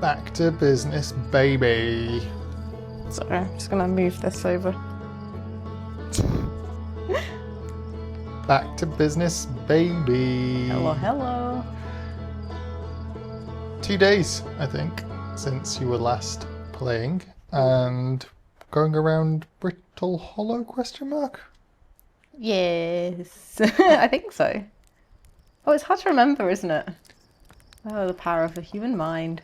Back to business, baby. Sorry, I'm just gonna move this over. Back to business, baby. Hello, hello. 2 days, I think, since you were last playing and going around Brittle Hollow, question mark? Yes, I think so. Oh, it's hard to remember, isn't it? Oh, the power of the human mind.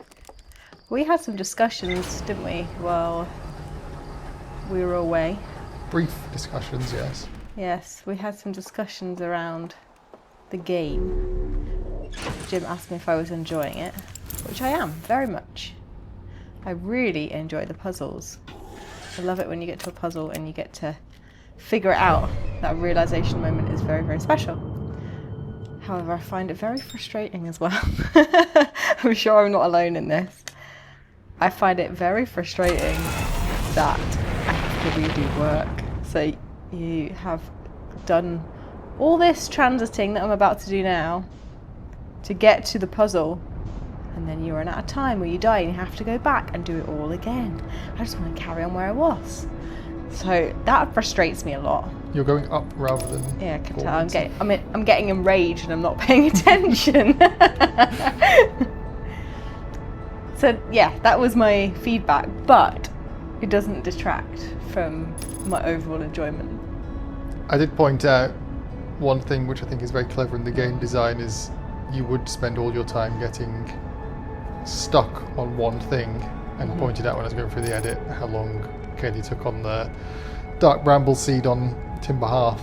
We had some discussions, didn't we, while we were away? Brief discussions, yes. Yes, we had some discussions around the game. Jim asked me if I was enjoying it, which I am, very much. I really enjoy the puzzles. I love it when you get to a puzzle and you get to figure it out. That realization moment is very, very special. However, I find it very frustrating as well. I'm sure I'm not alone in this. I find it very frustrating that I have to redo work. So you have done all this transiting that I'm about to do now to get to the puzzle, and then you run out of time or you die and you have to go back and do it all again. I just want to carry on where I was. So that frustrates me a lot. You're going up rather than... Yeah, I can tell. I'm getting enraged and I'm not paying attention. So yeah, that was my feedback, but it doesn't detract from my overall enjoyment. I did point out one thing which I think is very clever in the game design is you would spend all your time getting stuck on one thing, and pointed out when I was going through the edit how long Kayleigh took on the dark bramble seed on Timber Half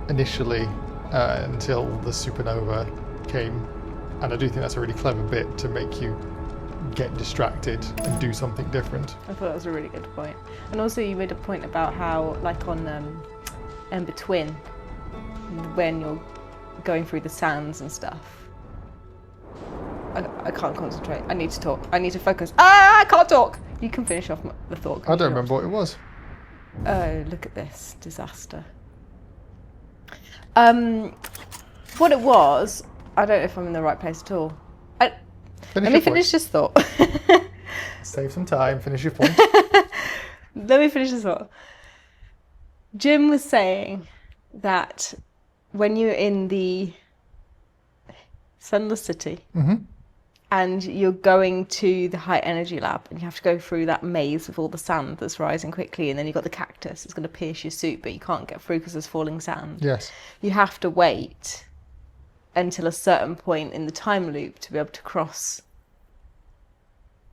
initially until the supernova came, and I do think that's a really clever bit to make you get distracted and do something different. I thought that was a really good point. And also you made a point about how, like on Ember Twin, when you're going through the sands and stuff, I can't concentrate. I need to talk. I need to focus. I can't talk! You can finish off the thought. I don't remember what it was. Oh, look at this disaster. What it was, I don't know if I'm in the right place at all. Let me finish this thought. Save some time, finish your point. Let me finish this thought. Jim was saying that when you're in the Sunless City and you're going to the high energy lab and you have to go through that maze with all the sand that's rising quickly, and then you've got the cactus that's going to pierce your suit, but you can't get through because there's falling sand. Yes. You have to wait until a certain point in the time loop to be able to cross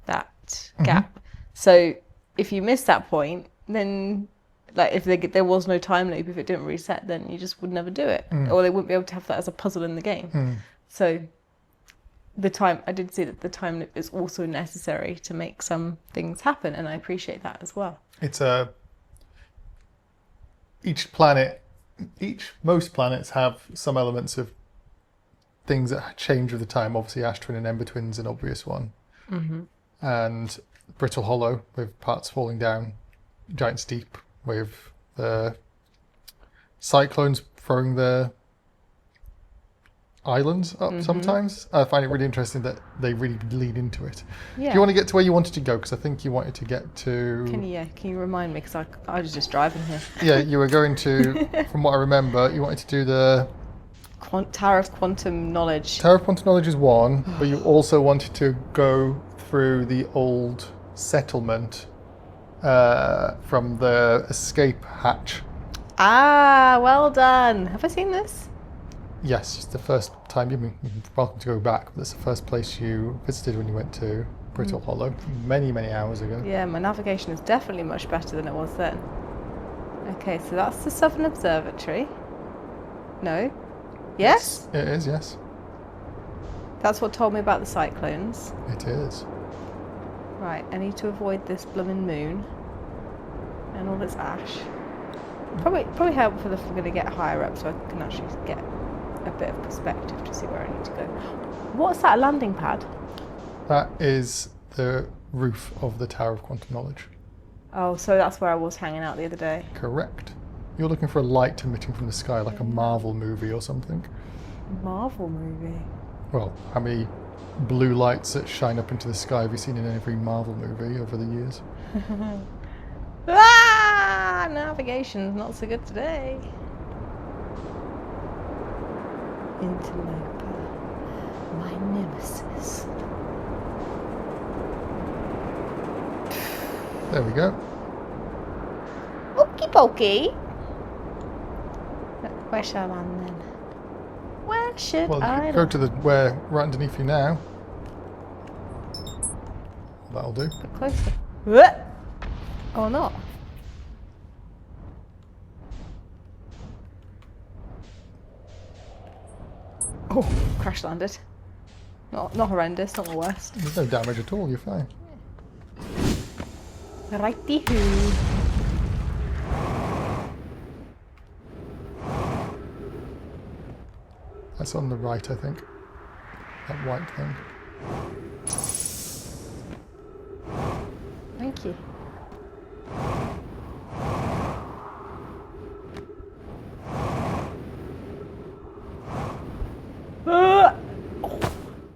that gap. So if you miss that point, then like if there was no time loop, if it didn't reset, then you just would never do it, or they wouldn't be able to have that as a puzzle in the game. So I did see that the time loop is also necessary to make some things happen, and I appreciate that as well. It's most planets have some elements of things that change with the time. Obviously Ash Twin and Ember Twin's an obvious one. And Brittle Hollow with parts falling down, Giant's Deep with the cyclones throwing the islands up sometimes. I find it really interesting that they really lead into it. Yeah. Do you want to get to where you wanted to go? Because I think you wanted to get to... Can you remind me? Because I was just driving here. Yeah, you were going to, from what I remember, you wanted to do the... Tower of Quantum Knowledge. Tower of Quantum Knowledge is one, but you also wanted to go through the old settlement from the escape hatch. Ah, well done. Have I seen this? Yes, it's the first time. You're welcome to go back, but it's the first place you visited when you went to Brittle Hollow many, many hours ago. Yeah, my navigation is definitely much better than it was then. Okay, so that's the Southern Observatory. No? Yes? It is, yes. That's what told me about the cyclones. It is. Right, I need to avoid this blooming moon and all this ash. Probably helpful if we're going to get higher up so I can actually get a bit of perspective to see where I need to go. What's that, a landing pad? That is the roof of the Tower of Quantum Knowledge. Oh, so that's where I was hanging out the other day. Correct. You're looking for a light emitting from the sky, like a Marvel movie or something. Marvel movie? Well, how many blue lights that shine up into the sky have you seen in every Marvel movie over the years? Ah! Navigation's not so good today. Interloper. My nemesis. There we go. Okie dokie. Where shall I land then? Where should Well, I go to the where right underneath you now. That'll do. But closer. What? Or not? Oh, crash landed. Not horrendous, not the worst. There's no damage at all. You're fine. Righty-hoo. That's on the right, I think. That white thing. Thank you. Oh,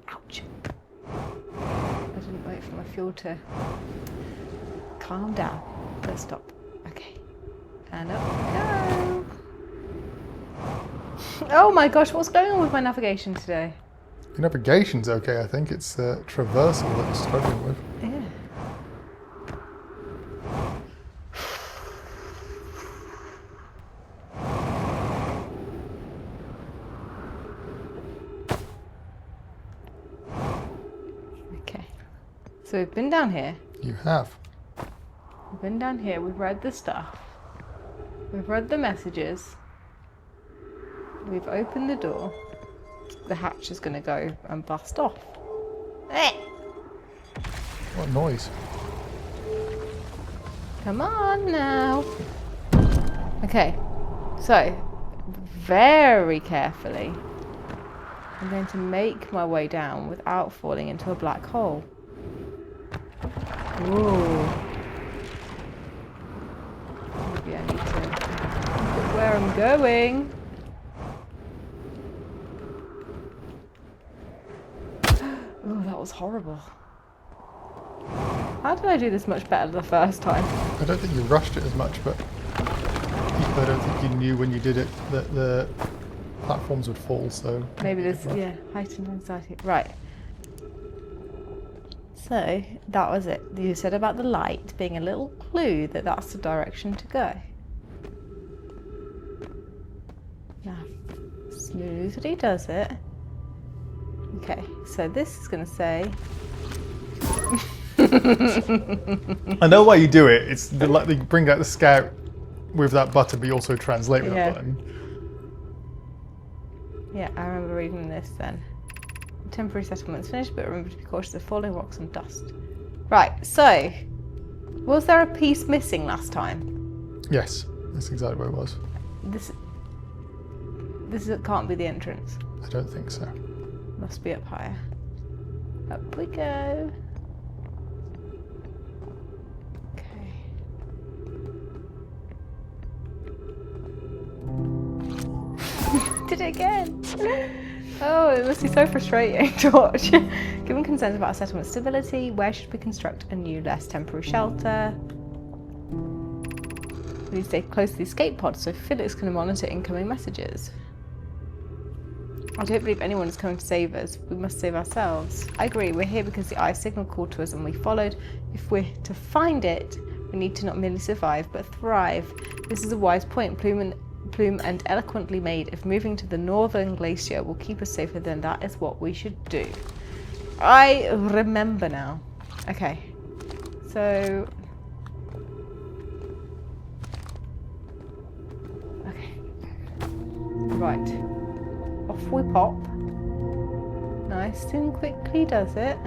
ouch. I didn't wait for my fuel to calm down. Let's stop. Okay. And up we go. Oh my gosh, what's going on with my navigation today? Your navigation's okay, I think. It's traversal that you're struggling with. Yeah. Okay. So we've been down here. You have. We've been down here. We've read the stuff. We've read the messages. We've opened the door. The hatch is going to go and blast off. Eh. What noise? Come on now. Okay, so very carefully, I'm going to make my way down without falling into a black hole. Ooh. Maybe I need to look at where I'm going. Oh, that was horrible. How did I do this much better the first time? I don't think you rushed it as much, but I don't think you knew when you did it that the platforms would fall, so... Maybe there's, yeah, heightened anxiety. Right. So, that was it. You said about the light being a little clue that that's the direction to go. Now, smoothly does it. Okay, so this is going to say... I know why you do it. It's like they bring out the scout with that button, but you also translate with that button. Yeah, I remember reading this then. The temporary settlement's finished, but remember to be cautious of falling rocks and dust. Right, so was there a piece missing last time? Yes, that's exactly where it was. This can't be the entrance. I don't think so. Must be up higher. Up we go. Okay. Did it again. Oh, it must be so frustrating to watch. Given concerns about settlement stability, where should we construct a new, less temporary shelter? We need to stay close to the escape pod so Felix can monitor incoming messages. I don't believe anyone is coming to save us. We must save ourselves. I agree. We're here because the eye signal called to us and we followed. If we're to find it, we need to not merely survive, but thrive. This is a wise point, Plume and eloquently made. If moving to the northern glacier will keep us safer, then that is what we should do. I remember now. Okay. So... okay. Right. Off we pop. Nice and quickly does it.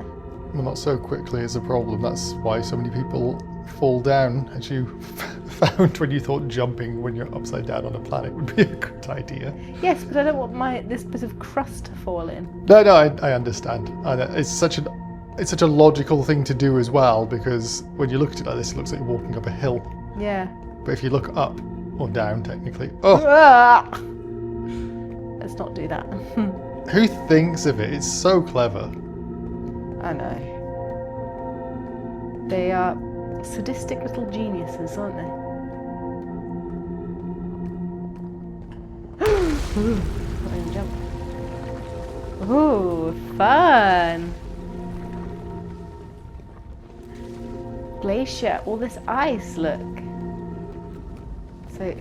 Well, not so quickly is a problem. That's why so many people fall down, as you found when you thought jumping when you're upside down on a planet would be a good idea. Yes, but I don't want this bit of crust to fall in. No, I understand. It's such a logical thing to do as well, because when you look at it like this, it looks like you're walking up a hill. Yeah. But if you look up or down, technically, oh. Let's not do that. Who thinks of it? It's so clever. I know. They are sadistic little geniuses, aren't they? Not even jump. Ooh, fun! Glacier, all this ice, look. So,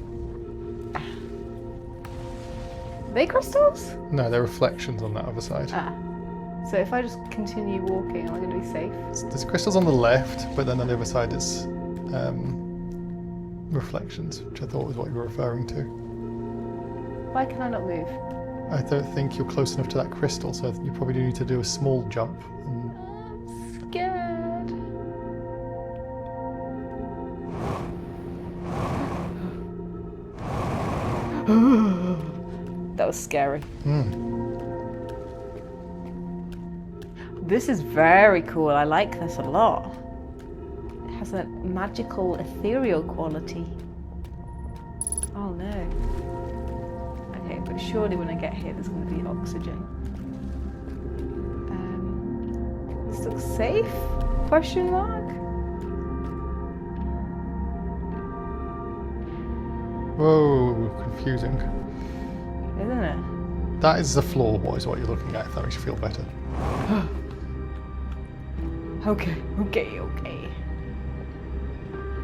are they crystals? No, they're reflections on that other side. Ah. So if I just continue walking, am I going to be safe? There's crystals on the left, but then on the other side it's reflections, which I thought was what you were referring to. Why can I not move? I don't think you're close enough to that crystal, so you probably do need to do a small jump. I'm scared. That was scary. This is very cool. I like this a lot. It has a magical, ethereal quality. Oh no. Okay, but surely when I get here there's going to be oxygen. This looks safe? Question mark? Whoa, confusing. Isn't it? That is the floor, is what you're looking at, if that makes you feel better. Okay.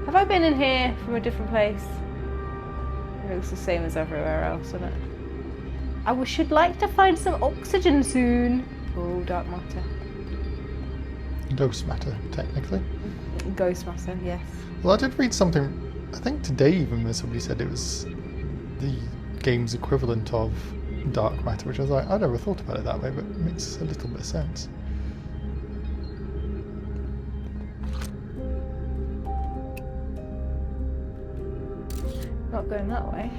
Have I been in here from a different place? It looks the same as everywhere else, doesn't it? I should like to find some oxygen soon. Oh, dark matter. Ghost matter, technically. Ghost matter, yes. Well, I did read something, I think today even, where somebody said it was the game's equivalent of dark matter, which I was like, I never thought about it that way, but it makes a little bit of sense. Not going that way.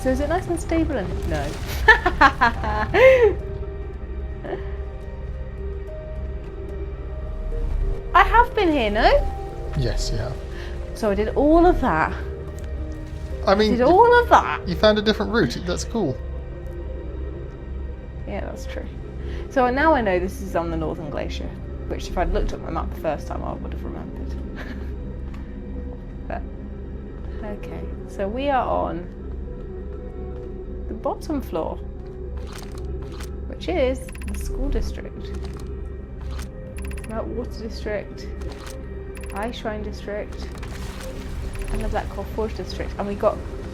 So is it nice and stable and no? I have been here, no? Yes, you have. So I did all of that. I mean, Did all of that. you found a different route. That's cool. Yeah, that's true. So now I know this is on the Northern Glacier, which if I'd looked at my map the first time I would have remembered. But, okay, so we are on the bottom floor, which is the school district. Meltwater District, Ice Shrine District, and the Black Coal Forge District. And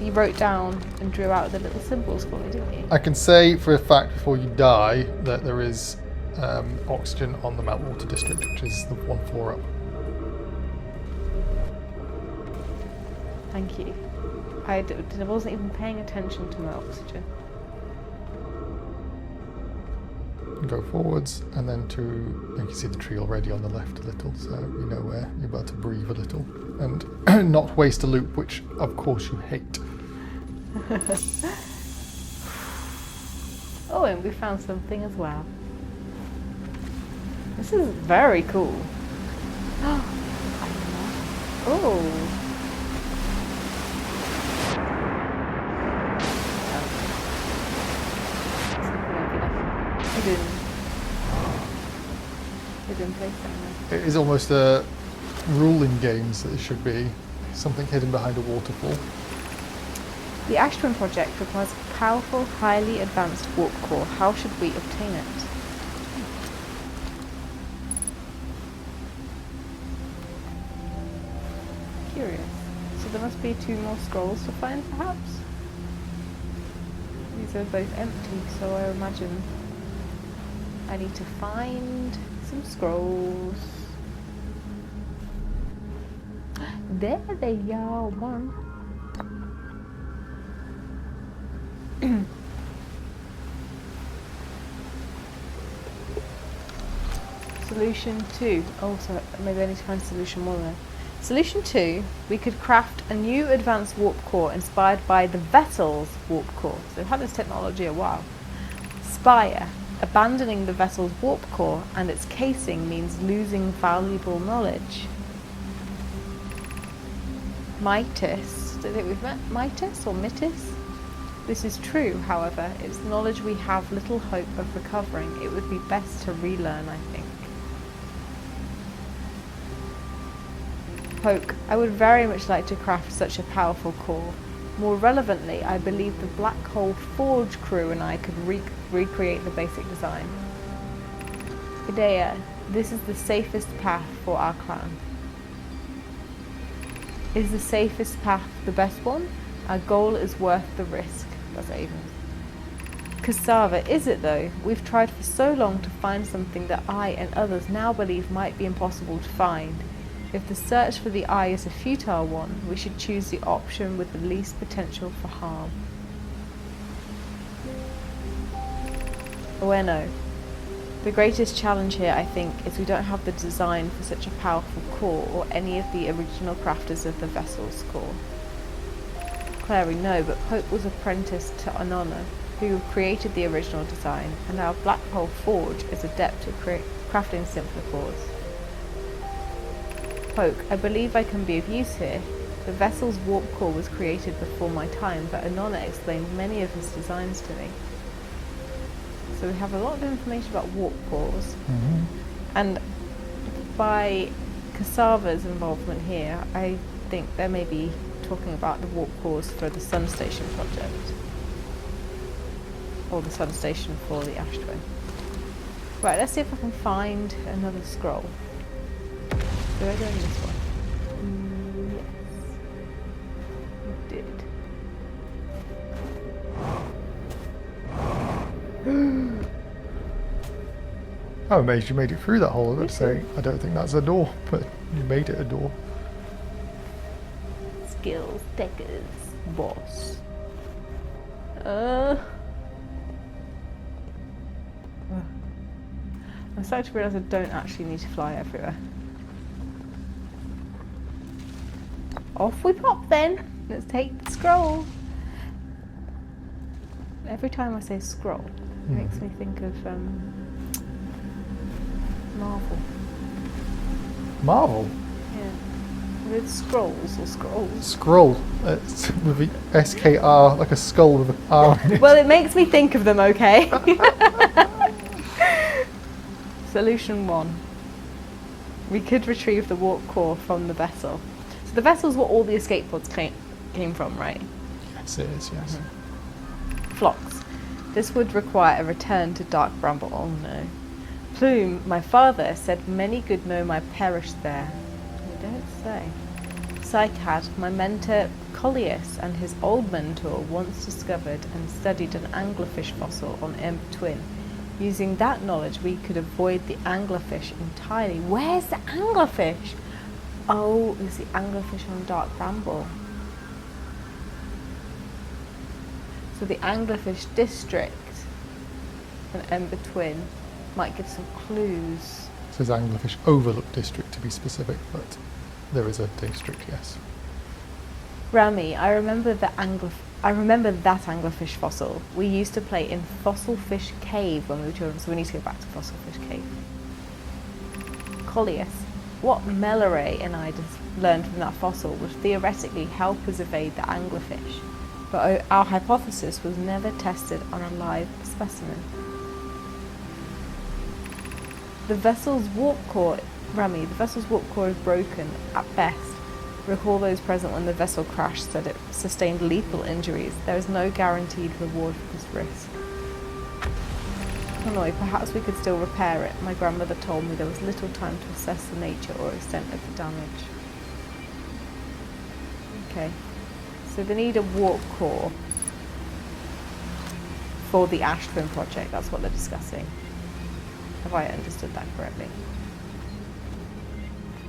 you wrote down and drew out the little symbols for me, didn't you? I can say for a fact before you die that there is oxygen on the Meltwater District, which is the one floor up. Thank you. I wasn't even paying attention to my oxygen. Go forwards, and then you can see the tree already on the left a little, so you know where you're about to breathe a little and not waste a loop, which of course you hate. Oh, and we found something as well. This is very cool. Oh. Hidden place somewhere. It is almost a rule in games that there should be something hidden behind a waterfall. The Ashburn project requires a powerful, highly advanced warp core. How should we obtain it? Curious. So there must be 2 more scrolls to find, perhaps? These are both empty, so I imagine I need to find some scrolls. There they are, one. Solution 2. Oh, so maybe I need to find solution 1 then. Solution 2, we could craft a new advanced warp core inspired by the vessel's warp core. So we've had this technology a while. Spire. Abandoning the vessel's warp core and its casing means losing valuable knowledge. Mitis. Do you think we've met Mitis or Mitis? This is true, however, it's knowledge we have little hope of recovering. It would be best to relearn, I think. Poke, I would very much like to craft such a powerful core. More relevantly, I believe the Black Hole Forge crew and I could recreate the basic design. Idea, this is the safest path for our clan. Is the safest path the best one? Our goal is worth the risk. That's even. Cassava, is it though? We've tried for so long to find something that I and others now believe might be impossible to find. If the search for the eye is a futile one, we should choose the option with the least potential for harm. Bueno. The greatest challenge here, I think, is we don't have the design for such a powerful core or any of the original crafters of the vessel's core. Clary, no, but Pope was apprenticed to Anona, who created the original design, and our Black Hole Forge is adept at crafting simpler cores. Poke, I believe I can be of use here. The vessel's warp core was created before my time, but Anona explained many of his designs to me. So we have a lot of information about warp cores. And by Cassava's involvement here, I think they may be talking about the warp cores for the Sun Station project. Or the Sun Station for the Ash Twin. Right, let's see if I can find another scroll. Do I go in this one? Yes. I did. I'm amazed you made it through that hole. I would say, I don't think that's a door, but you made it a door. Skills, deckers, boss. I'm starting to realise I don't actually need to fly everywhere. Off we pop then. Let's take the scroll. Every time I say scroll, it makes me think of Marvel. Marvel? Yeah. With scrolls or scrolls. Scroll. It's with the SKR, like a skull with an R in it. Well, it makes me think of them, okay? Solution 1. We could retrieve the warp core from the vessel. So the vessel's what all the escape pods came from, right? Yes, it is, yes. Phlox. This would require a return to Dark Bramble. Oh no. Plume, my father, said many good Nomai perished there. You don't say. Psychad, my mentor Coleus and his old mentor once discovered and studied an anglerfish fossil on Ember Twin. Using that knowledge, we could avoid the anglerfish entirely. Where's the anglerfish? Oh, it's the anglerfish on Dark Bramble. So the anglerfish district and Ember Twin might give some clues. It says Anglerfish Overlook District to be specific, but there is a district, yes. Rami, I remember that anglerfish fossil. We used to play in Fossil Fish Cave when we were children, so we need to go back to Fossil Fish Cave. Coleus, what Melare and I learned from that fossil would theoretically help us evade the anglerfish, but our hypothesis was never tested on a live specimen. The vessel's warp core, Rami, the vessel's warp core is broken at best. Recall those present when the vessel crashed said it sustained lethal injuries. There is no guaranteed reward for this risk. Nomai, perhaps we could still repair it. My grandmother told me there was little time to assess the nature or extent of the damage. Okay, so they need a warp core for the Ash Twin project. That's what they're discussing. Have I understood that correctly?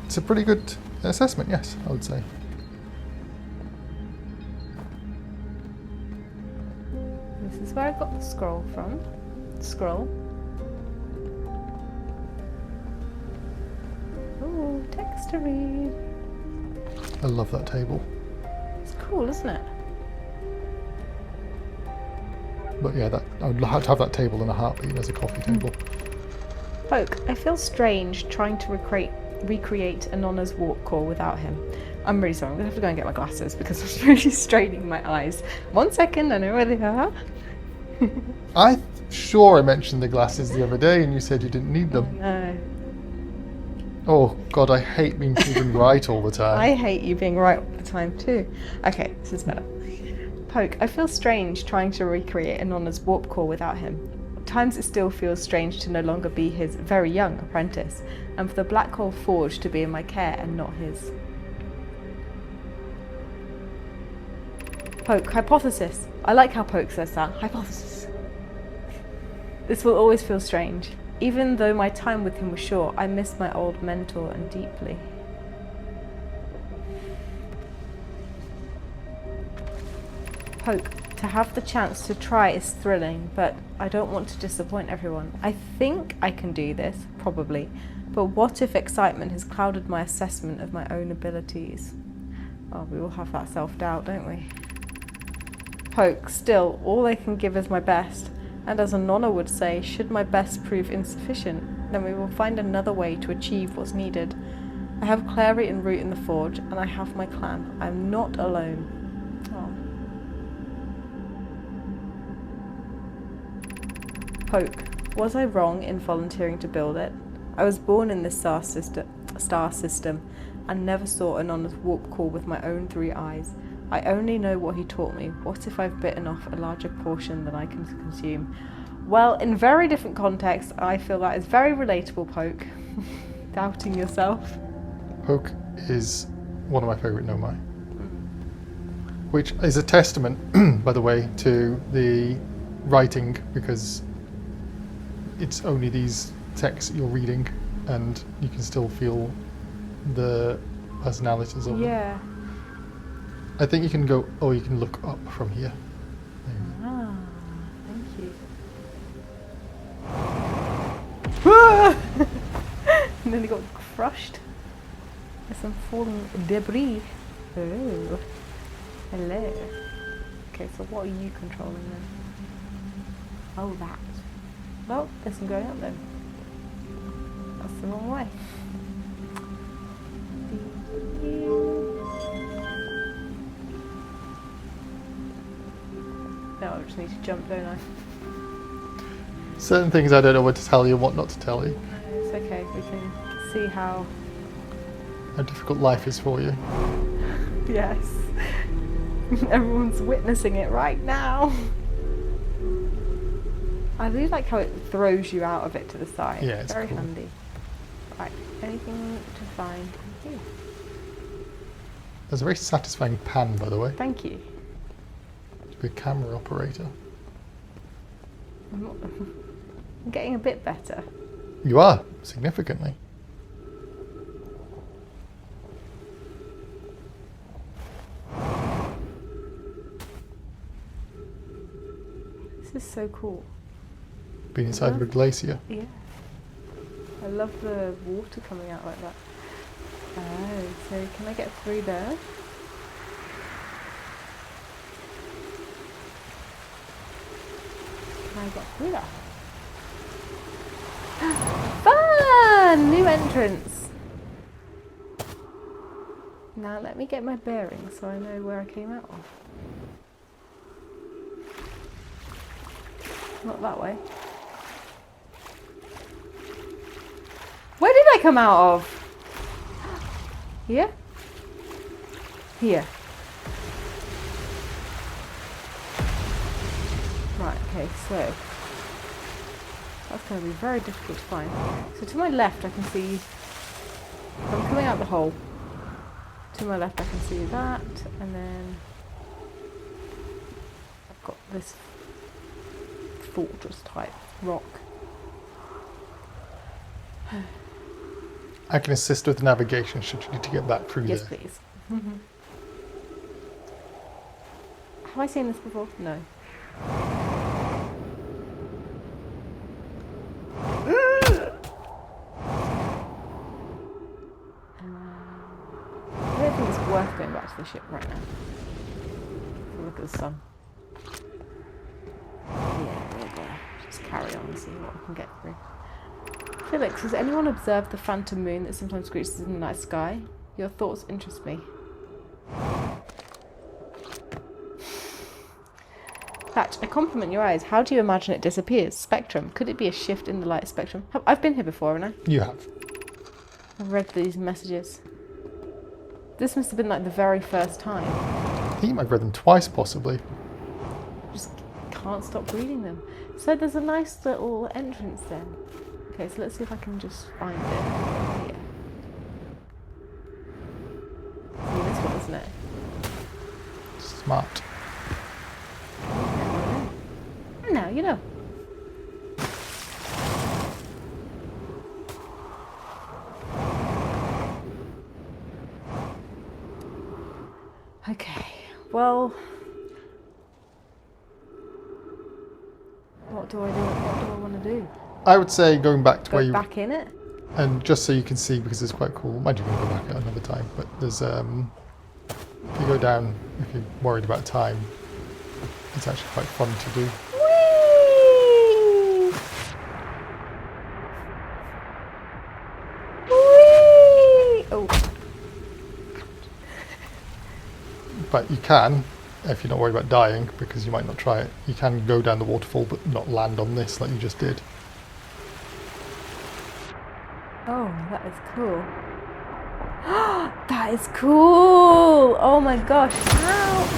It's a pretty good assessment, yes, I would say. This is where I got the scroll from. Scroll. Ooh, text to read. I love that table. It's cool, isn't it? But yeah, I would have to have that table in a heartbeat as a coffee table. Poke, I feel strange trying to recreate Anona's warp core without him. I'm really sorry. I'm going to have to go and get my glasses because I'm really straining my eyes. 1 second, I know where they are. I'm sure I mentioned the glasses the other day and you said you didn't need them. No. Oh, God, I hate being proven right all the time. I hate you being right all the time too. Okay, this is better. Poke, I feel strange trying to recreate Anonna's warp core without him. At times it still feels strange to no longer be his very young apprentice, and for the black hole forge to be in my care and not his. Poke, hypothesis. I like how Poke says that. Hypothesis. This will always feel strange. Even though my time with him was short, I miss my old mentor and deeply. Poke, to have the chance to try is thrilling, but I don't want to disappoint everyone. I think I can do this, probably, but what if excitement has clouded my assessment of my own abilities? Oh, we all have that self-doubt, don't we? Poke, still, all I can give is my best. And as Anonna would say, should my best prove insufficient, then we will find another way to achieve what's needed. I have Clary and Root in the forge, and I have my clan. I'm not alone. Oh. Poke, was I wrong in volunteering to build it? I was born in this star system and never saw Anonna's warp core with my own 3 eyes. I only know what he taught me. What if I've bitten off a larger portion than I can consume? Well, in very different contexts, I feel that is very relatable, Poke. Doubting yourself. Poke is one of my favourite Nomai. Which is a testament, by the way, to the writing, because it's only these texts you're reading and you can still feel the personalities of them. Yeah. I think you can go, oh, you can look up from here. Ah, thank you. Nearly got crushed. There's some falling debris. Oh, hello. Okay, so what are you controlling then? Oh, that. Well, there's some going up then. That's the wrong way. No, I just need to jump, don't I? Certain things I don't know what to tell you and what not to tell you. No, it's okay. We can see how difficult life is for you. Yes. Everyone's witnessing it right now. I really like how it throws you out of it to the side. Yeah, it's very cool. handy. Right, anything to find here? There's a very satisfying pan, by the way. Thank you. To be a camera operator. I'm getting a bit better. You are, significantly. This is so cool. Being inside of a glacier. Yeah. I love the water coming out like that. Oh, so can I get through there? Can I get through that? Fun! New entrance! Now let me get my bearings so I know where I came out of. Not that way. Where did I come out of? Here? Here. Right, okay, so that's going to be very difficult to find. So to my left I can see, if I'm coming out the hole, to my left I can see that, and then I've got this fortress type rock. I can assist with navigation should you need to get back through Yes, there. please. Have I seen this before? No. I don't think it's worth going back to the ship right now. Look at the sun. Yeah, we'll go. Just carry on and see what we can get through. Felix, has anyone observed the phantom moon that sometimes creates in the night sky? Your thoughts interest me. Thatch, I compliment your eyes. How do you imagine it disappears? Spectrum. Could it be a shift in the light spectrum? I've been here before, haven't I? You have. I've read these messages. This must have been like the very first time. I think you might have read them twice, possibly. Just can't stop reading them. So there's a nice little entrance then. Okay, so let's see if I can just find it. Here. See this one, isn't it? Smart. Now you know. Okay, well, what do I do? What do I want to do? I would say going back to where you... back in it? And just so you can see, because it's quite cool, mind you can go back at another time, but there's, if you go down, if you're worried about time, it's actually quite fun to do. Whee! Whee! Oh. But you can, if you're not worried about dying, because you might not try it, you can go down the waterfall but not land on this like you just did. Oh, that is cool. That is cool! Oh my gosh, ouch!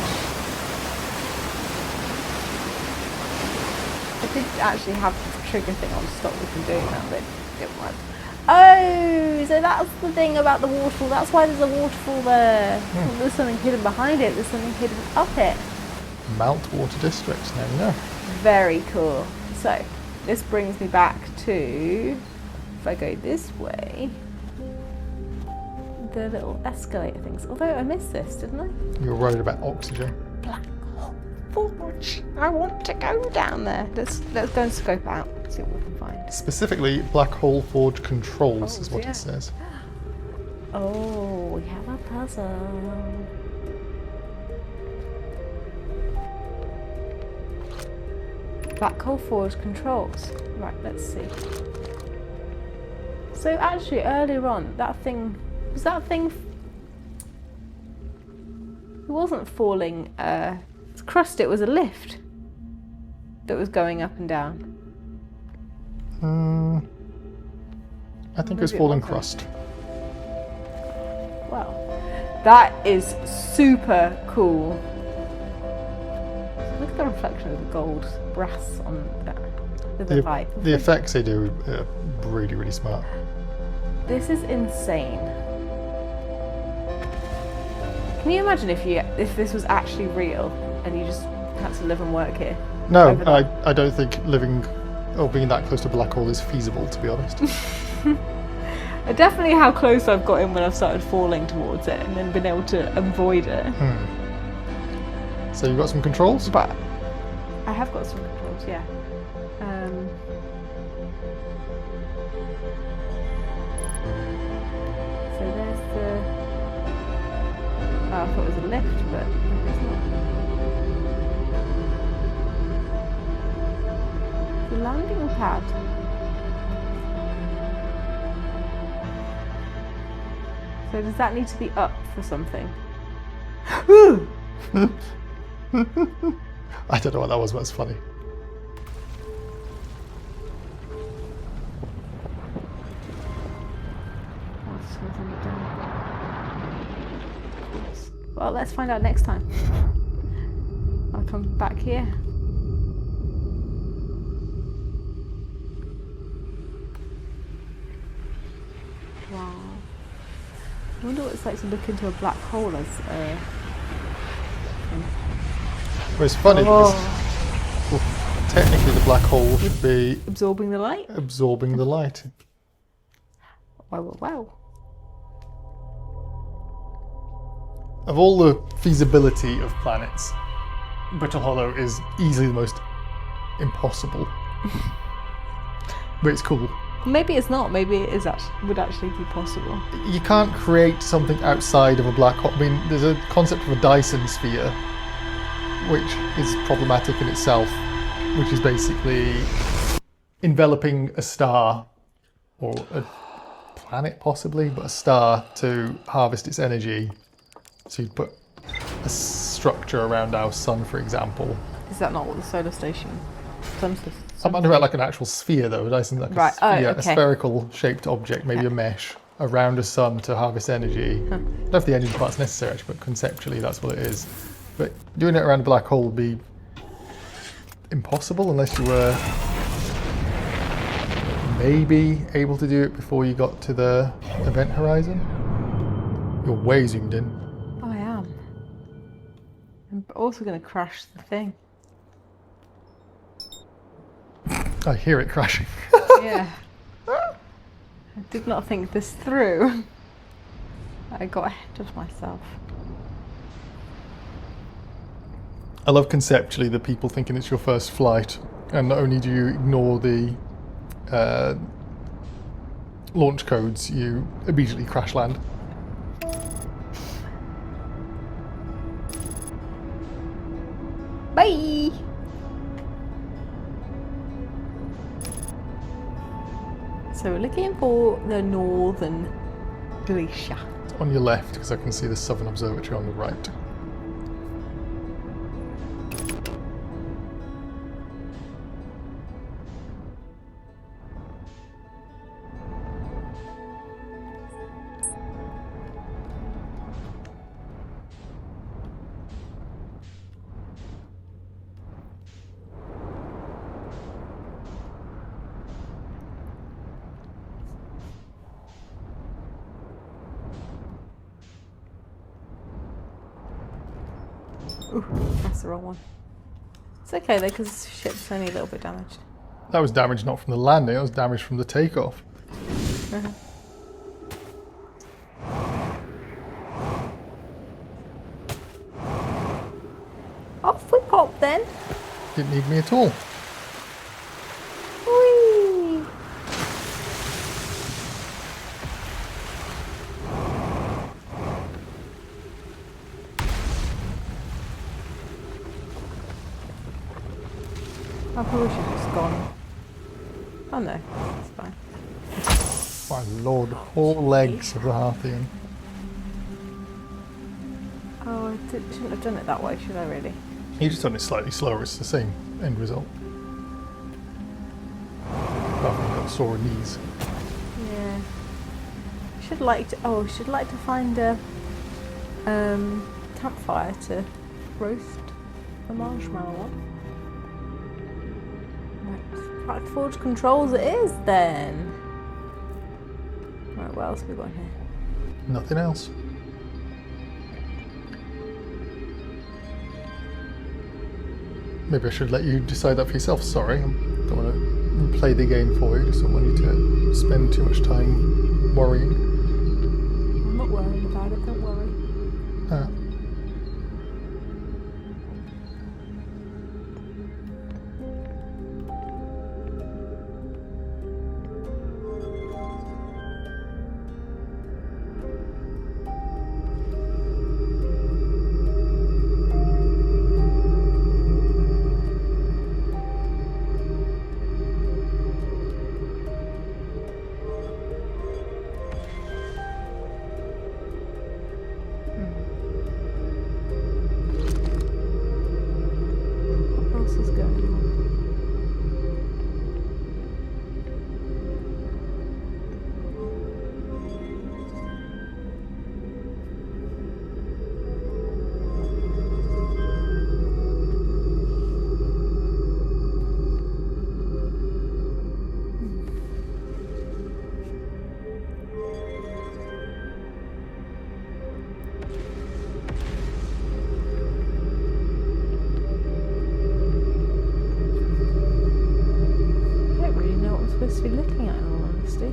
I did actually have this trigger thing on to stop me from doing that, but it didn't work. Oh, so that's the thing about the waterfall. That's why there's a waterfall there. Well, there's something hidden behind it. There's something hidden up it. Meltwater District, now you know. Very cool. So, this brings me back to, if I go this way, the little escalator things. Although I missed this, didn't I? You were worried about oxygen. Black hole forge. I want to go down there. Let's go and scope out. See what we can find. Specifically, black hole forge controls is what it says. Oh, we have a puzzle. Black hole forge controls. Right, let's see. So actually, earlier on, that thing was that thing. It wasn't falling. Crust. It was a lift that was going up and down. I think it was falling crust. Wow, that is super cool. Look at the reflection of the gold brass on that with the light. The effects they do are really, really smart. This is insane. Can you imagine if this was actually real and you just had to live and work here? No, I don't think living or being that close to a black hole is feasible, to be honest. Definitely how close I've got in when I've started falling towards it and then been able to avoid it. So you've got some controls? But I have got some controls, yeah. So there's the... Oh, I thought it was a lift, but maybe it's not. The landing pad. So does that need to be up for something? I don't know what that was, but it's funny. Well, let's find out next time. I'll come back here. Wow. I wonder what it's like to look into a black hole as Well, it's funny because technically the black hole would be absorbing the light. Absorbing the light. Wow, wow, wow. Of all the feasibility of planets, Brittle Hollow is easily the most impossible. But it's cool. Maybe it's not. Maybe it is would actually be possible. You can't create something outside of a black hole. I mean, there's a concept of a Dyson sphere, which is problematic in itself, which is basically enveloping a star, or a planet possibly, but a star to harvest its energy So you'd put a structure around our sun, for example. Is that not what the solar station? I'm talking about like an actual sphere, though. Like Right. a spherical shaped object, maybe a mesh around a sun to harvest energy. I don't know if the energy part's necessary, actually, but conceptually that's what it is. But doing it around a black hole would be impossible unless you were maybe able to do it before you got to the event horizon. You're way zoomed in. I am. I'm also going to crash the thing. I hear it crashing. Yeah. I did not think this through. I got ahead of myself. I love conceptually the people thinking it's your first flight, and not only do you ignore the launch codes, you immediately crash land. Bye! So we're looking for the northern glacier. It's on your left, because I can see the southern observatory on the right. Ooh, that's the wrong one. It's okay though, because the ship's only a little bit damaged. That was damage not from the landing, that was damage from the takeoff. Off we pop then. Didn't need me at all. Whee! I probably should have just gone. Oh no, it's fine. My lord, 4 legs of the Harthian. Oh, I shouldn't have done it that way, should I really? You just done it slightly slower, it's the same end result. Apart from you've got sore knees. Yeah. Should like to. Oh, should like to find a campfire to roast the marshmallow on. Right, Forge controls it is then. Right, what else have we got here? Nothing else. Maybe I should let you decide that for yourself. Sorry, I don't want to play the game for you. Just don't want you to spend too much time worrying. I'm not worrying about it, don't worry. Supposed to be looking at, in all honesty.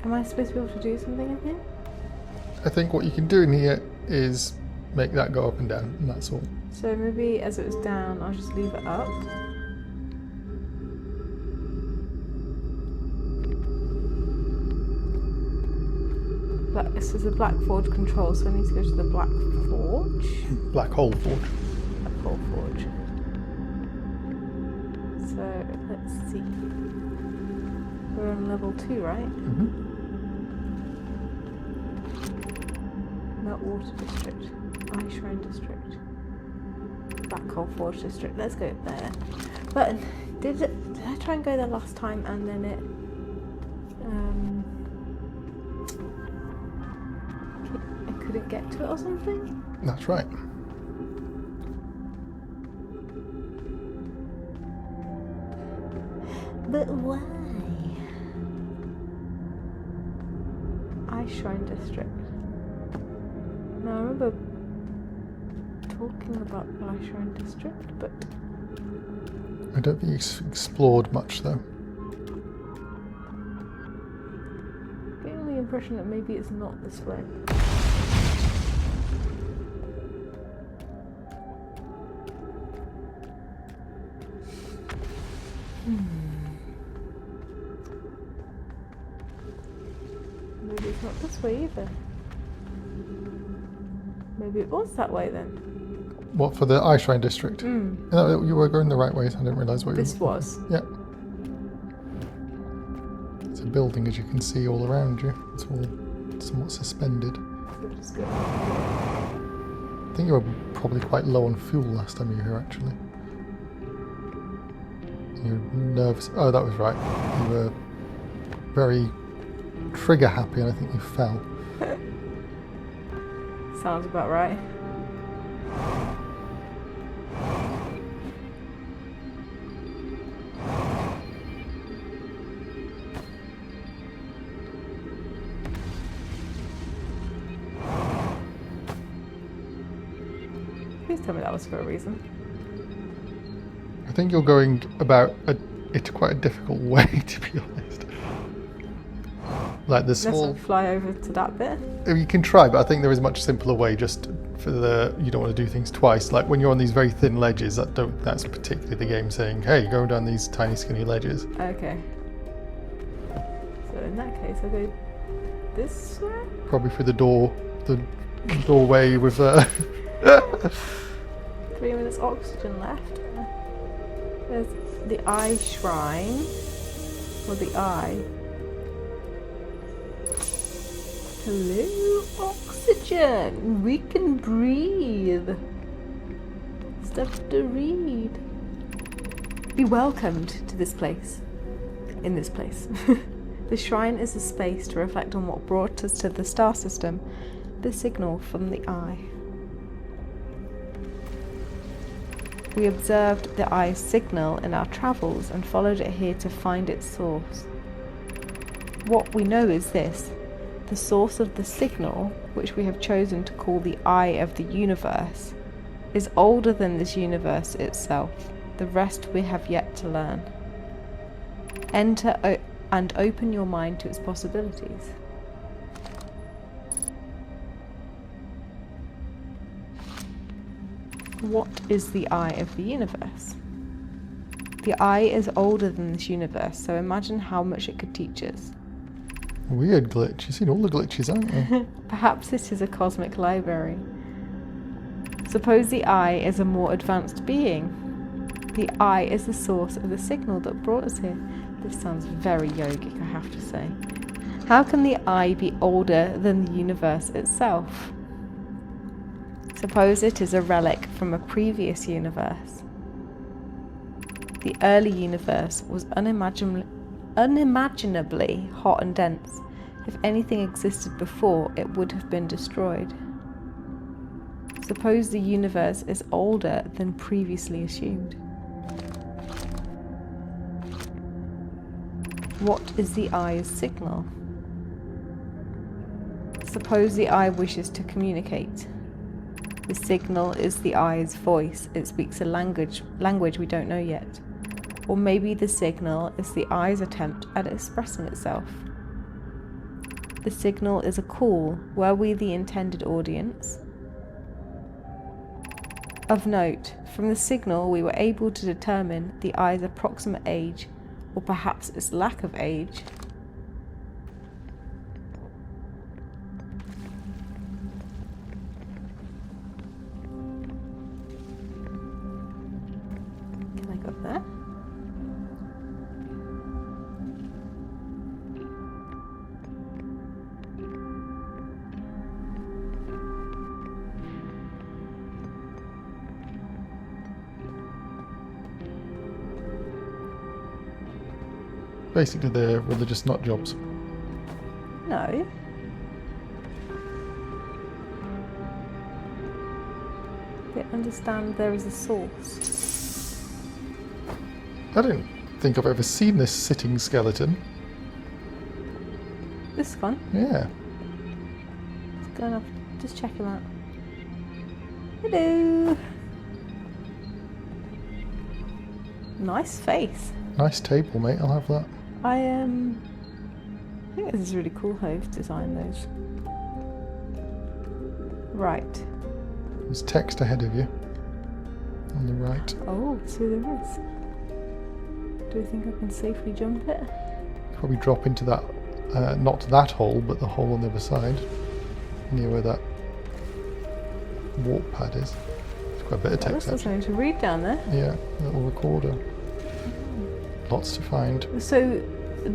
Am I supposed to be able to do something in here? I think what you can do in here is make that go up and down, and that's all. So maybe as it was down, I'll just leave it up. But this is a Black Forge control, so I need to go to the Black Forge. Black Hole Forge. Black Hole Forge. So let's see. We're on level 2, right? Mm-hmm. Meltwater District. Ice Shrine District. Black Coal Forge District. Let's go there. But did I try and go there last time and then it I couldn't get to it or something? That's right. But why? Ice Shrine District. Now I remember talking about the Ice Shrine District, but I don't think you explored much though. getting the impression that maybe it's not this way. Maybe it's not this way either. Maybe it was that way then. What, for the Ice Shrine District? No, you were going the right way. I didn't realise what This you were. was. Yeah. It's a building, as you can see, all around you. It's all somewhat suspended. Which is good. I think you were probably quite low on fuel last time you were here, actually. You were nervous. Oh, that was right. You were very trigger happy, and I think you fell. Sounds about right. Please tell me that was for a reason. I think you're going about it's quite a difficult way, to be honest. Like the Let's small. not fly over to that bit. You can try, but I think there is a much simpler way. Just for you don't want to do things twice. Like when you're on these very thin ledges, that's particularly the game saying, "Hey, go down these tiny, skinny ledges." Okay. So in that case, I'll go this way. Probably through the doorway with. 3 minutes oxygen left. There's the eye shrine, or the eye. Hello, oxygen. We can breathe. Stuff to read. Be welcomed to this place. In this place. The shrine is a space to reflect on what brought us to the star system, the signal from the eye. We observed the eye's signal in our travels and followed it here to find its source. What we know is this: the source of the signal, which we have chosen to call the eye of the universe, is older than this universe itself. The rest we have yet to learn. Enter and open your mind to its possibilities. What is the eye of the universe? The eye is older than this universe, so imagine how much it could teach us. Weird glitch. You've seen all the glitches, haven't you? Perhaps this is a cosmic library. Suppose the eye is a more advanced being. The eye is the source of the signal that brought us here. This sounds very yogic, I have to say. How can the eye be older than the universe itself? Suppose it is a relic from a previous universe. The early universe was unimaginably hot and dense. If anything existed before, it would have been destroyed. Suppose the universe is older than previously assumed. What is the eye's signal? Suppose the eye wishes to communicate. The signal is the eye's voice. It speaks a language we don't know yet. Or maybe the signal is the eye's attempt at expressing itself. The signal is a call. Were we the intended audience? Of note, from the signal we were able to determine the eye's approximate age, or perhaps its lack of age. Can I go there? Basically, they're religious nut jobs. No. They understand there is a source. I don't think I've ever seen this sitting skeleton. This one? Yeah. It's going off. Just check him out. Hello. Nice face. Nice table, mate. I'll have that. I think this is really cool how you've designed those. Right. There's text ahead of you. On the right. Oh, so there is. Do you think I can safely jump it? Probably drop into that, not that hole, but the hole on the other side. Near where that warp pad is. There's quite a bit of text. There's something to read down there. Yeah, a little recorder. Lots to find. So,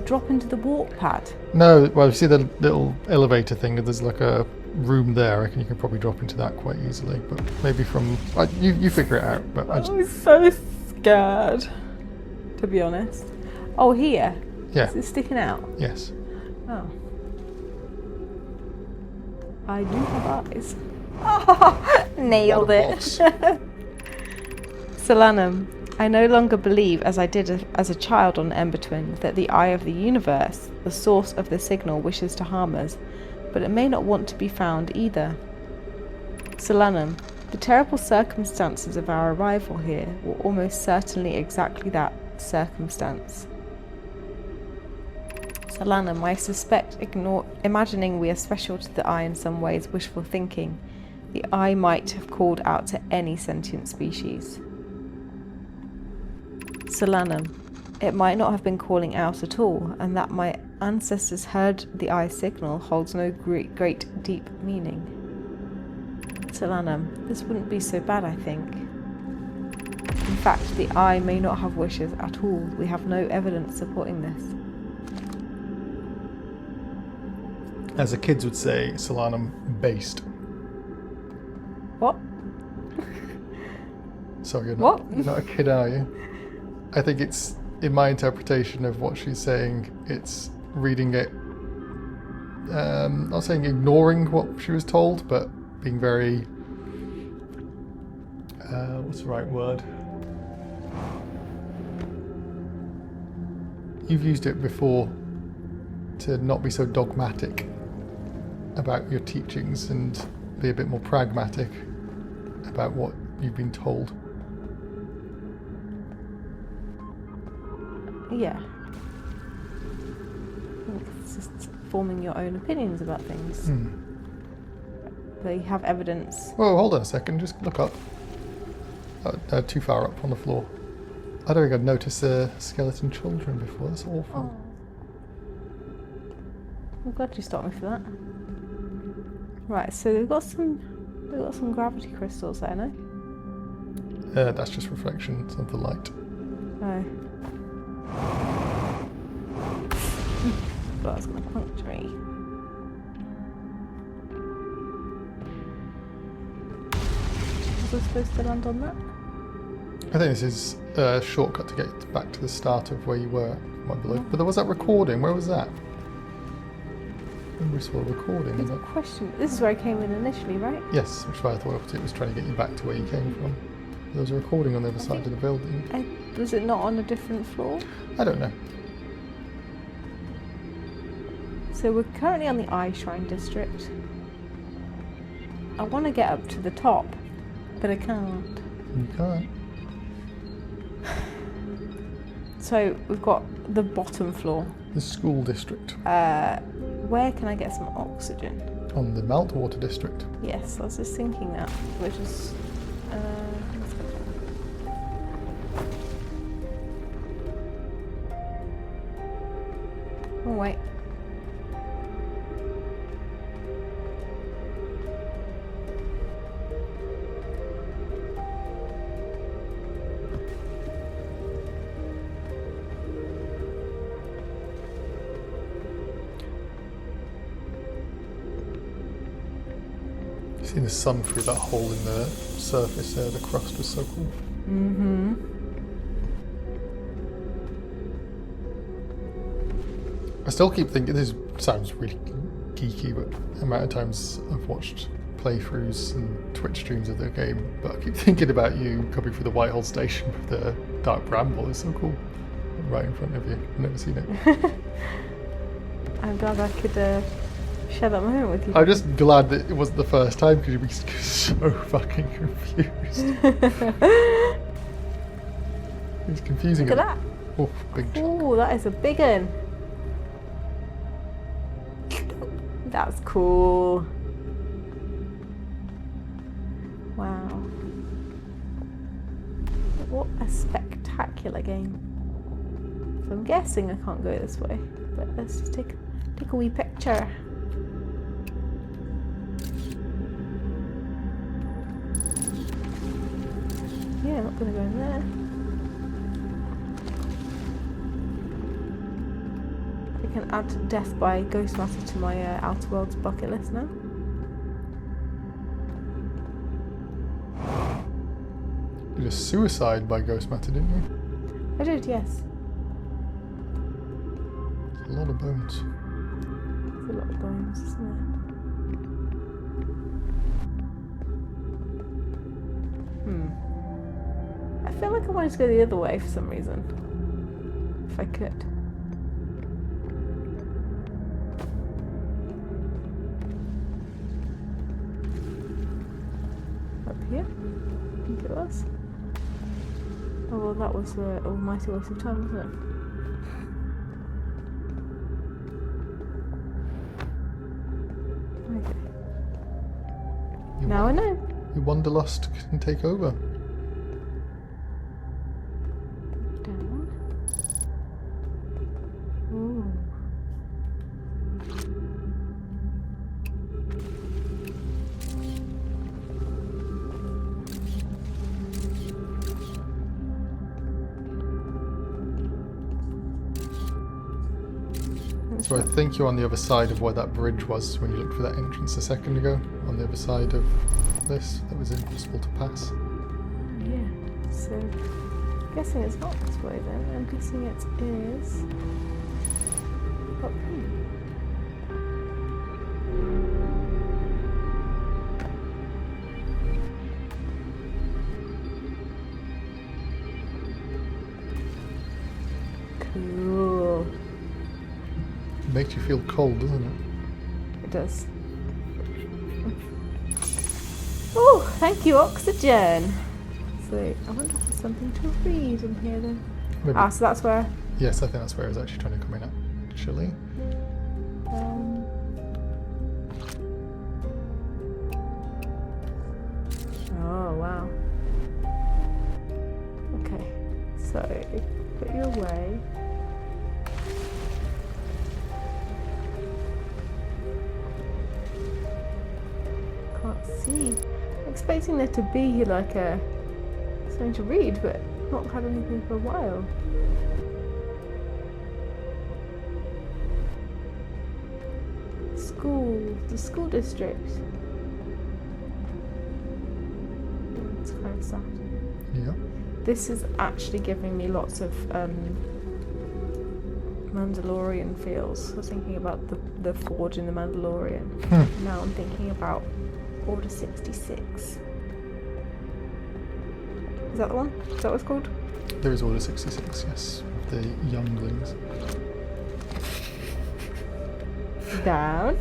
drop into the warp pad? No, well, you see the little elevator thing, there's like a room there. I reckon you can probably drop into that quite easily, but maybe from... you figure it out. But I'm so scared, to be honest. Oh, here? Yeah. Is it sticking out? Yes. Oh. I do have eyes. Oh, nailed it. Solanum. I no longer believe, as I did as a child on Ember Twin, that the eye of the universe, the source of the signal, wishes to harm us, but it may not want to be found either. Solanum, the terrible circumstances of our arrival here were almost certainly exactly that circumstance. Solanum, I suspect imagining we are special to the eye in some ways wishful thinking. The eye might have called out to any sentient species. Solanum, it might not have been calling out at all, and that my ancestors heard the eye signal holds no great deep meaning. Solanum, this wouldn't be so bad, I think. In fact, the eye may not have wishes at all. We have no evidence supporting this. As the kids would say, Solanum based. What? Sorry, you're What? not a kid, are you? I think it's, in my interpretation of what she's saying, it's reading it, not saying ignoring what she was told, but being very, what's the right word? You've used it before to not be so dogmatic about your teachings and be a bit more pragmatic about what you've been told. Yeah. It's just forming your own opinions about things. They have evidence. Whoa, hold on a second, just look up. Too far up on the floor. I don't think I'd noticed skeleton children before, that's awful. Oh. I'm glad you stopped me for that. Right, so they've got some gravity crystals there, no? That's just reflections of the light. Oh. That's going to puncture me. Was I supposed to land on that? I think this is a shortcut to get back to the start of where you were, I believe. But there was that recording, where was that? I remember we saw a recording. Good question. This is where I came in initially, right? Yes, which is why I thought it was trying to get you back to where you came from. There was a recording on the other side of the building. Was it not on a different floor? I don't know. So we're currently on the Eye Shrine District. I want to get up to the top, but I can't. You can't. So we've got the bottom floor. The school district. Where can I get some oxygen? On the Meltwater District. Yes, I was just thinking that, which is... let's go. Oh wait. Seeing the sun through that hole in the surface there, the crust was so cool. Mm-hmm. I still keep thinking, this sounds really geeky, but the amount of times I've watched playthroughs and Twitch streams of the game, but I keep thinking about you coming through the Whitehall station with the dark bramble. It's so cool. Right in front of you. I've never seen it. I'm glad I could share that moment with you. I'm just glad that it wasn't the first time because you'd be so fucking confused. It's confusing. Look at that. Oh, big chunk. Oh, that is a big one. That's cool. Wow. What a spectacular game. So I'm guessing I can't go this way, but let's just take a wee picture. Yeah, I'm not going to go in there. I can add Death by Ghost Matter to my Outer Worlds bucket list now. You did a suicide by Ghost Matter, didn't you? I did, yes. A lot of bones. There's a lot of bones, isn't there? I feel like I wanted to go the other way for some reason. If I could. Up here? I think it was. Oh well, that was an almighty waste of time, wasn't it? Now I know. Your Wanderlust can take over. Down. Ooh. So I think you're on the other side of where that bridge was when you looked for that entrance a second ago. On the other side of this, that was impossible to pass. Yeah, so I'm guessing it's not this way then. I'm guessing it is up here. Cool. Makes you feel cold, doesn't it? It does. Oh, thank you, oxygen. So I wonder if there's something to read in here then. Maybe. Ah, so that's where. Yes, I think that's where I was actually trying to come in at, actually. Oh wow. Okay, so put you away. Can't see. I'm expecting there to be like something to read, but not had anything for a while. The school district. It's kind of sad. Yeah. This is actually giving me lots of Mandalorian feels. I was thinking about the forge in the Mandalorian. Now I'm thinking about Order 66. Is that the one? Is that what it's called? There is Order 66, yes. The younglings. Down.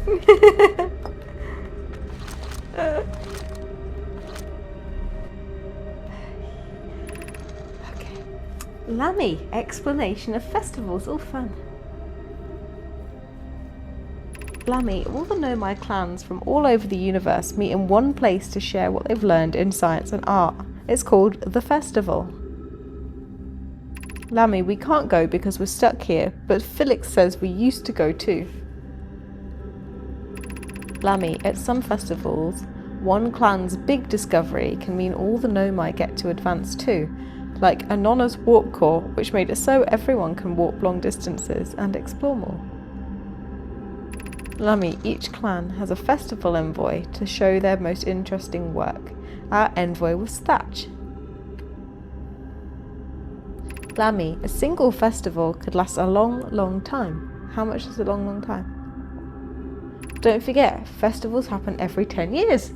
Okay. Lammy, explanation of festivals, all fun. Lammy, all the Nomai clans from all over the universe meet in one place to share what they've learned in science and art. It's called the festival. Lammy, we can't go because we're stuck here, but Felix says we used to go too. Lammy, at some festivals, one clan's big discovery can mean all the Nomai get to advance too, like Anonna's warp core, which made it so everyone can warp long distances and explore more. Lammy, each clan has a festival envoy to show their most interesting work. Our envoy was Thatch. Lammy, a single festival could last a long, long time. How much is a long, long time? Don't forget, festivals happen every 10 years.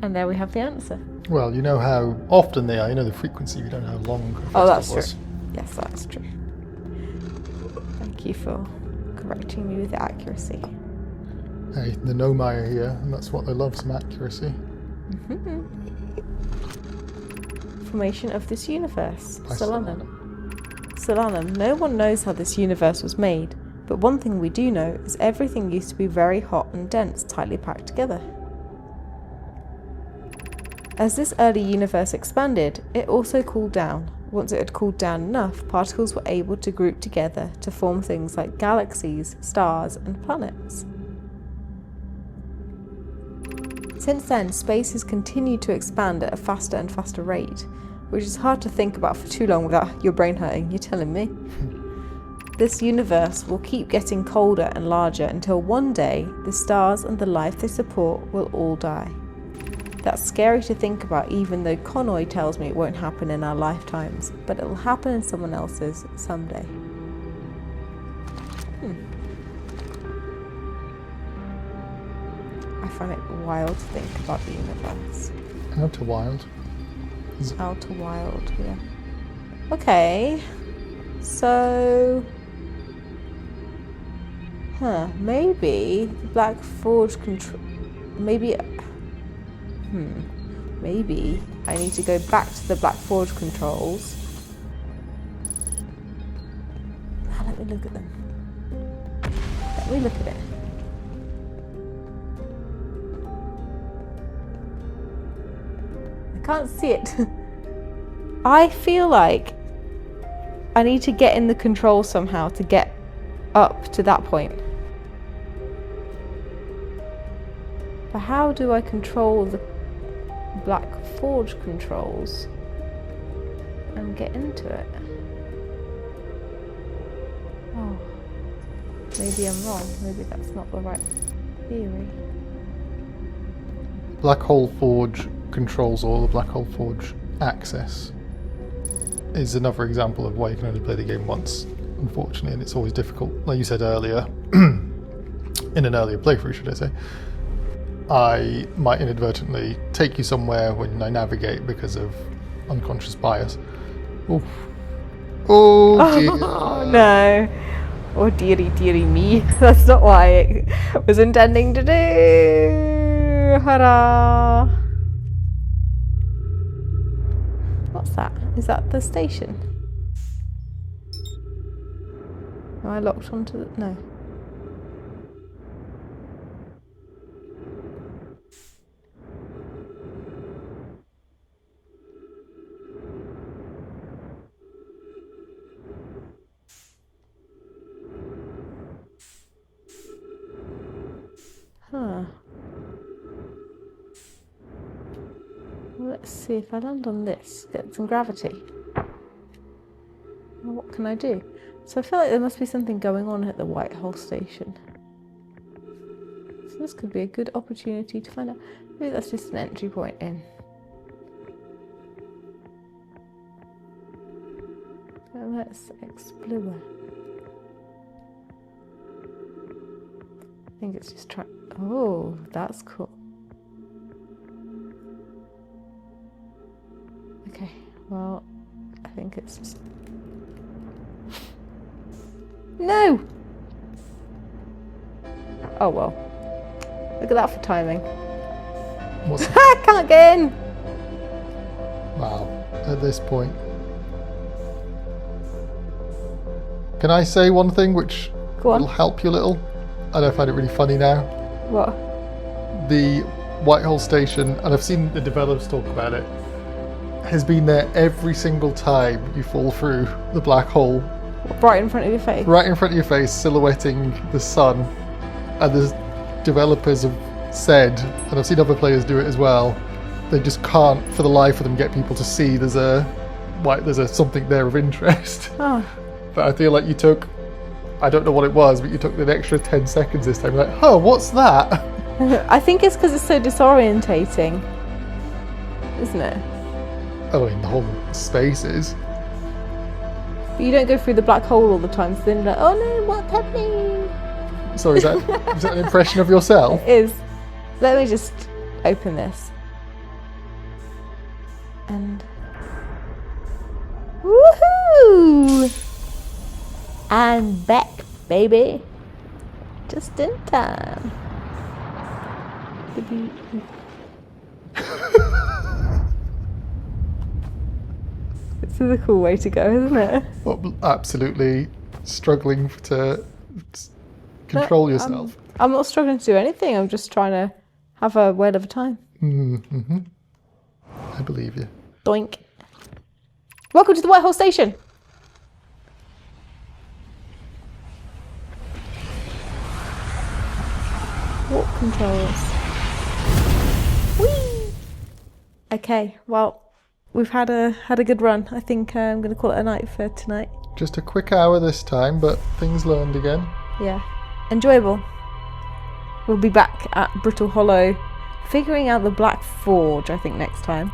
And there we have the answer. Well, you know how often they are. You know the frequency. You don't know how long a festival that's was. true. Yes, that's true. Thank you for correcting me with the accuracy. Hey, the Nomai are here, and that's what they love, some accuracy. Formation of this universe. By Solanum. No one knows how this universe was made, but one thing we do know is everything used to be very hot and dense, tightly packed together. As this early universe expanded, it also cooled down. Once it had cooled down enough, particles were able to group together to form things like galaxies, stars, and planets. Since then, space has continued to expand at a faster and faster rate, which is hard to think about for too long without your brain hurting, you're telling me. This universe will keep getting colder and larger until one day the stars and the life they support will all die. That's scary to think about, even though Connoy tells me it won't happen in our lifetimes, but it'll happen in someone else's someday. I find it wild to think about the universe. Outer wild. Outer wild, yeah. Okay, so... maybe Black Forge control... Maybe I need to go back to the Black Forge controls. Let me look at them. Let me look at it. I can't see it. I feel like I need to get in the controls somehow to get up to that point. But how do I control the Black Forge controls and get into it? Oh, maybe I'm wrong. Maybe that's not the right theory. Black Hole Forge controls all the Black Hole Forge access is another example of why you can only play the game once, unfortunately, and it's always difficult. Like you said earlier, in an earlier playthrough, should I say, I might inadvertently take you somewhere when I navigate because of unconscious bias. Oof. Oh dear. Oh no. Oh dearie me. That's not what I was intending to do. Hurrah. What's that? Is that the station? Am I locked onto the... No. Huh. Well, let's see if I land on this. Get some gravity. Well, what can I do? So I feel like there must be something going on at the Whitehall station. So this could be a good opportunity to find out. Maybe that's just an entry point in. So let's explore. I think it's just trying. Oh, that's cool. Okay, well, I think it's just... No! Oh well. Look at that for timing. What's I can't get in! Wow, at this point. Can I say one thing which will help you a little? And I find it really funny now. What? The Whitehall station, and I've seen the developers talk about it, has been there every single time you fall through the black hole. Right in front of your face? Right in front of your face, silhouetting the sun. And the developers have said, and I've seen other players do it as well, they just can't, for the life of them, get people to see there's a something there of interest. Oh. But I feel like you took, I don't know what it was, but you took an extra 10 seconds this time. Like, oh, what's that? I think it's because it's so disorientating, isn't it? I mean, the whole space is. But you don't go through the black hole all the time, so then you're like, oh no, what's happening? So is that an impression of yourself? It is. Let me just open this. And... woohoo! I'm back, baby. Just in time. This is a cool way to go, isn't it? Well, absolutely struggling to control yourself. I'm not struggling to do anything. I'm just trying to have a whale of a time. Mm-hmm. I believe you. Doink. Welcome to the White Hole Station. Warp controls. Whee! Okay, well, we've had a good run. I think I'm going to call it a night for tonight. Just a quick hour this time, but things learned again. Yeah, enjoyable. We'll be back at Brittle Hollow, figuring out the Black Forge, I think, next time.